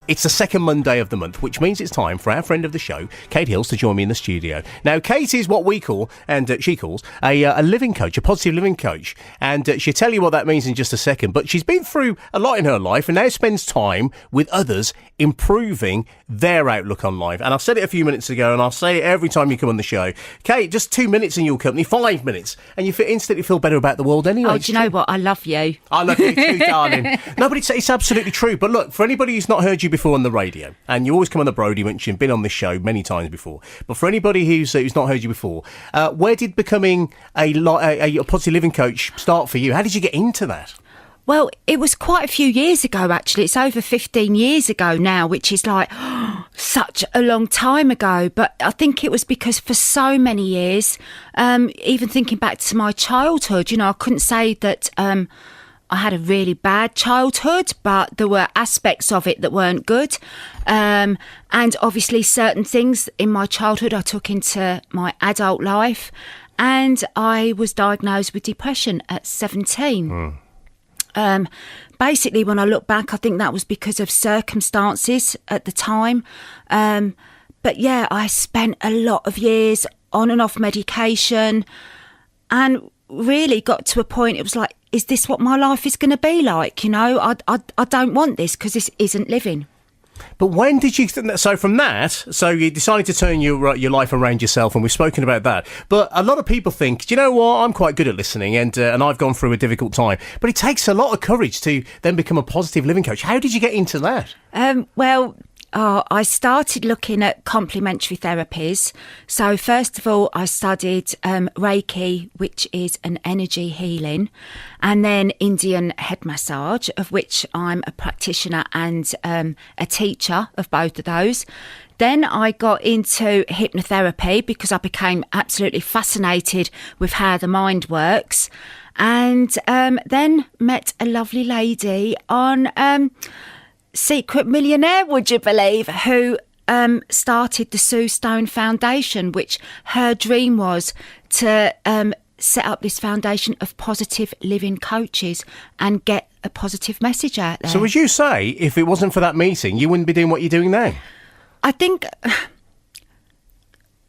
It's the second Monday of the month, which means it's time for our friend of the show, Kate Hills, to join me in the studio. Now, Kate is what we call, and she calls, a living coach, a positive living coach. And she'll tell you what that means in just a second. But she's been through a lot in her life and now spends time with others improving their outlook on life. And I said it a few minutes ago, and I'll say it every time you come on the show. Kate, just 2 minutes in your company, 5 minutes, and you instantly feel better about the world anyway. Oh, do you know what? I love you. I love you too, darling. No, but it's absolutely true. But look, for anybody who's not heard you before on the radio, and you always come on the Brody Bunch and been on this show many times before, but for anybody who's not heard you before, where did becoming a positive living coach start for you? How did you get into that? Well, it was quite a few years ago, actually. It's over 15 years ago now, which is like such a long time ago. But I think it was because for so many years, even thinking back to my childhood, I couldn't say that I had a really bad childhood, but there were aspects of it that weren't good. And obviously certain things in my childhood I took into my adult life. And I was diagnosed with depression at 17. Basically, when I look back, I think that was because of circumstances at the time. But yeah, I spent a lot of years on and off medication and really got to a point, it was like, is this what my life is going to be like? I don't want this because this isn't living. But when did you think that? So from that, so you decided to turn your life around yourself, and we've spoken about that. But a lot of people think, do you know what? I'm quite good at listening, and I've gone through a difficult time. But it takes a lot of courage to then become a positive living coach. How did you get into that? I started looking at complementary therapies. So first of all, I studied Reiki, which is an energy healing, and then Indian head massage, of which I'm a practitioner and a teacher of both of those. Then I got into hypnotherapy because I became absolutely fascinated with how the mind works, and then met a lovely lady on Secret Millionaire, would you believe, who started the Sue Stone Foundation, which her dream was to set up this foundation of positive living coaches and get a positive message out there. So as you say, if it wasn't for that meeting, you wouldn't be doing what you're doing now? I think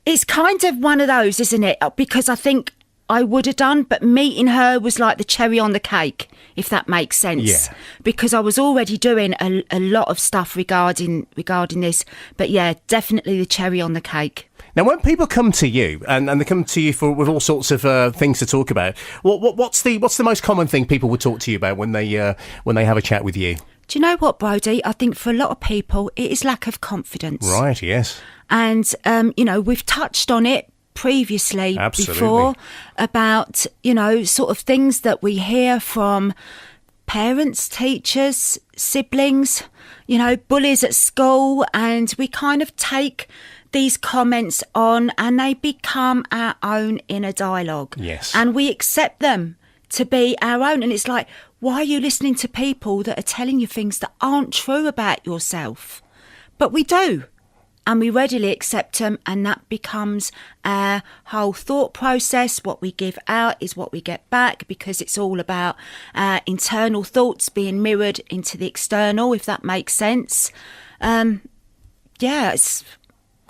it's kind of one of those, isn't it? Because I think I would have done, but meeting her was like the cherry on the cake, if that makes sense. Yeah. Because I was already doing a lot of stuff regarding this, but yeah, definitely the cherry on the cake. Now, when people come to you and they come to you with all sorts of things to talk about, what's the most common thing people would talk to you about when they have a chat with you? Do you know what, Brody? I think for a lot of people, it is lack of confidence. Right. Yes. And we've touched on it previously. Absolutely. Before about sort of things that we hear from parents, teachers, siblings, bullies at school, and we kind of take these comments on and they become our own inner dialogue. Yes. And we accept them to be our own, and it's like, why are you listening to people that are telling you things that aren't true about yourself? But we do. And we readily accept them, and that becomes our whole thought process. What we give out is what we get back, because it's all about internal thoughts being mirrored into the external, if that makes sense.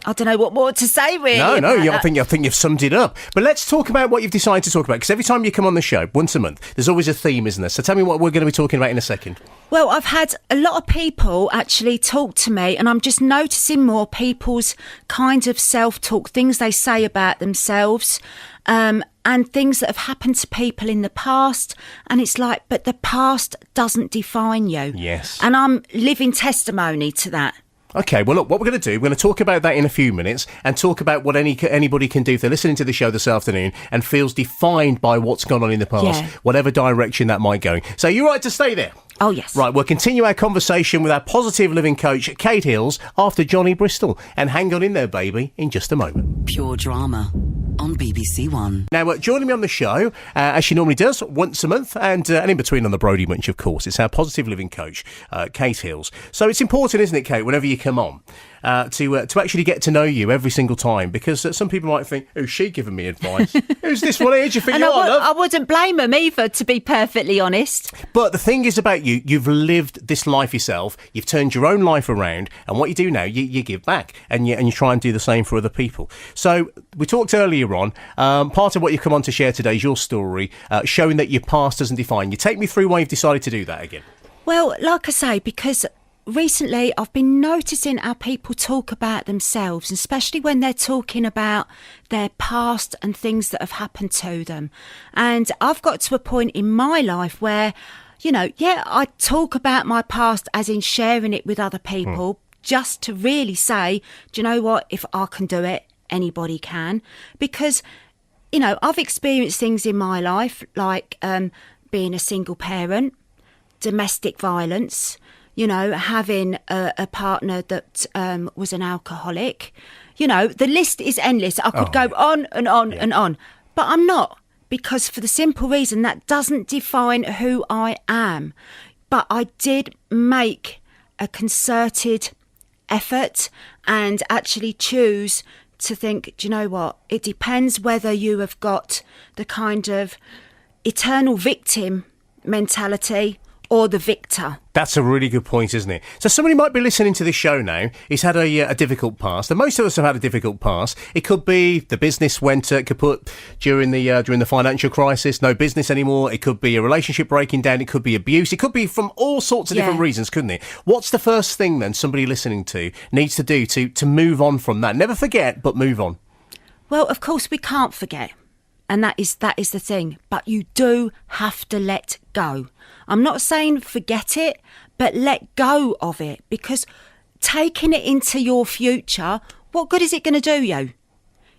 I don't know what more to say, really. No, I think you've summed it up. But let's talk about what you've decided to talk about, because every time you come on the show, once a month, there's always a theme, isn't there? So tell me what we're going to be talking about in a second. Well, I've had a lot of people actually talk to me, and I'm just noticing more people's kind of self-talk, things they say about themselves, and things that have happened to people in the past. And it's like, but the past doesn't define you. Yes. And I'm living testimony to that. Okay, well, look, what we're going to do, we're going to talk about that in a few minutes and talk about what anybody can do if they're listening to the show this afternoon and feels defined by what's gone on in the past, whatever direction that might go. So you're right to stay there. Oh, yes. Right, we'll continue our conversation with our positive living coach, Kate Hills, after Johnny Bristol. And hang on in there, baby, in just a moment. Pure Drama on BBC One. Now, joining me on the show, as she normally does, once a month, and in between on the Brody Bunch, of course, it's our positive living coach, Kate Hills. So it's important, isn't it, Kate, whenever you come on, to actually get to know you every single time, because some people might think, "Who's she giving me advice? Who's this one here? Do you think you are, love?" I wouldn't blame them either, to be perfectly honest. But the thing is about you, you've lived this life yourself. You've turned your own life around, and what you do now, you give back, and you try and do the same for other people. So we talked earlier on. Part of what you've come on to share today is your story, showing that your past doesn't define you. Take me through why you've decided to do that again. Well, like I say, because recently I've been noticing how people talk about themselves, especially when they're talking about their past and things that have happened to them. And I've got to a point in my life where, I talk about my past as in sharing it with other people, just to really say, do you know what? If I can do it, anybody can. Because, I've experienced things in my life like being a single parent, domestic violence, having a partner that was an alcoholic. The list is endless. I could go on and on and on. But I'm not, because for the simple reason that doesn't define who I am. But I did make a concerted effort and actually choose to think, do you know what? It depends whether you have got the kind of eternal victim mentality or the victor. That's a really good point, isn't it? So somebody might be listening to this show now. He's had a difficult past, and most of us have had a difficult past. It could be the business went kaput during the financial crisis, no business anymore. It could be a relationship breaking down. It could be abuse. It could be from all sorts of different reasons, couldn't it? What's the first thing then somebody listening to needs to do to move on from that? Never forget, but move on. Well, of course we can't forget. And that is the thing. But you do have to let go. I'm not saying forget it, but let go of it. Because taking it into your future, what good is it going to do you?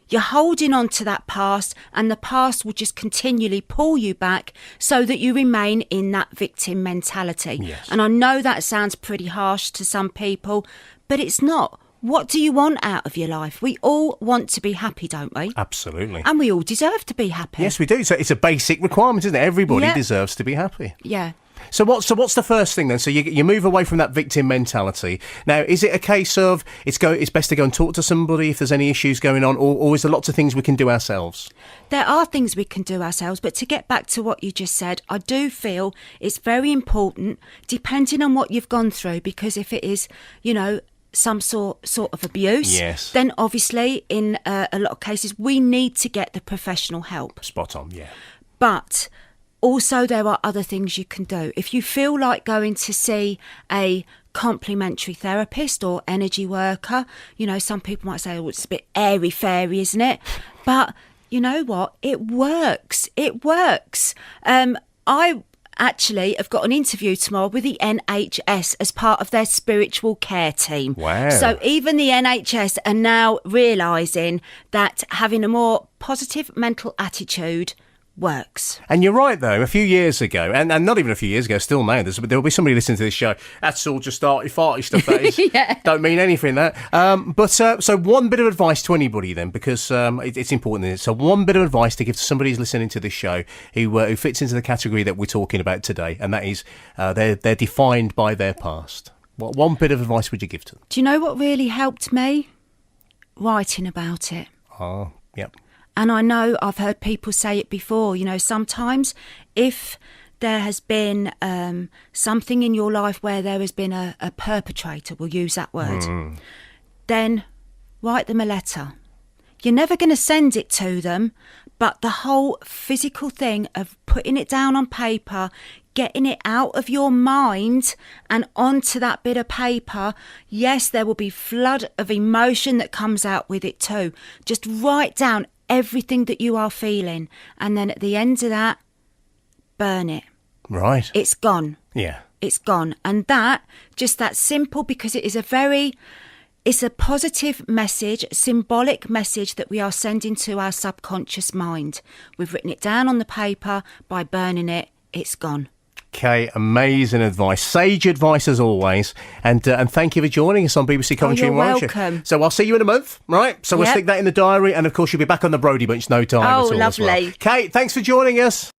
You're holding on to that past, and the past will just continually pull you back so that you remain in that victim mentality. Yes. And I know that sounds pretty harsh to some people, but it's not. What do you want out of your life? We all want to be happy, don't we? Absolutely. And we all deserve to be happy. Yes, we do. So it's a basic requirement, isn't it? Everybody deserves to be happy. Yeah. So what's the first thing then? So you move away from that victim mentality. Now, is it a case of it's best to go and talk to somebody if there's any issues going on, or is there lots of things we can do ourselves? There are things we can do ourselves, but to get back to what you just said, I do feel it's very important, depending on what you've gone through, because if it is, some sort of abuse, then obviously in a lot of cases we need to get the professional help. Spot on, yeah. But also there are other things you can do. If you feel like going to see a complementary therapist or energy worker, some people might say, oh, it's a bit airy-fairy, isn't it? But you know what? It works. It works. I actually have got an interview tomorrow with the NHS as part of their spiritual care team. Wow. So even the NHS are now realising that having a more positive mental attitude works. And you're right, though, a few years ago, and not even a few years ago, still now, there'll be somebody listening to this show, that's all just arty-farty stuff, that is. Don't mean anything, that. But so one bit of advice to anybody, then, because it's important, isn't it? So one bit of advice to give to somebody who's listening to this show who fits into the category that we're talking about today, and that is they're defined by their past. What one bit of advice would you give to them? Do you know what really helped me? Writing about it. Oh, yep. And I know I've heard people say it before, sometimes if there has been something in your life where there has been a perpetrator, we'll use that word, then write them a letter. You're never going to send it to them, but the whole physical thing of putting it down on paper, getting it out of your mind and onto that bit of paper, yes, there will be flood of emotion that comes out with it too. Just write down everything that you are feeling, and then at the end of that, burn it. Right. It's gone. Yeah. It's gone. And that simple, because it's a positive message, symbolic message that we are sending to our subconscious mind. We've written it down on the paper. By burning it, it's gone. Okay, amazing advice. Sage advice as always. And thank you for joining us on BBC Coventry and Warwickshire. Welcome. So I'll see you in a month, right? So we'll stick that in the diary. And of course, you'll be back on the Brody Bunch no time at all. Oh, lovely. As well. Kate, thanks for joining us.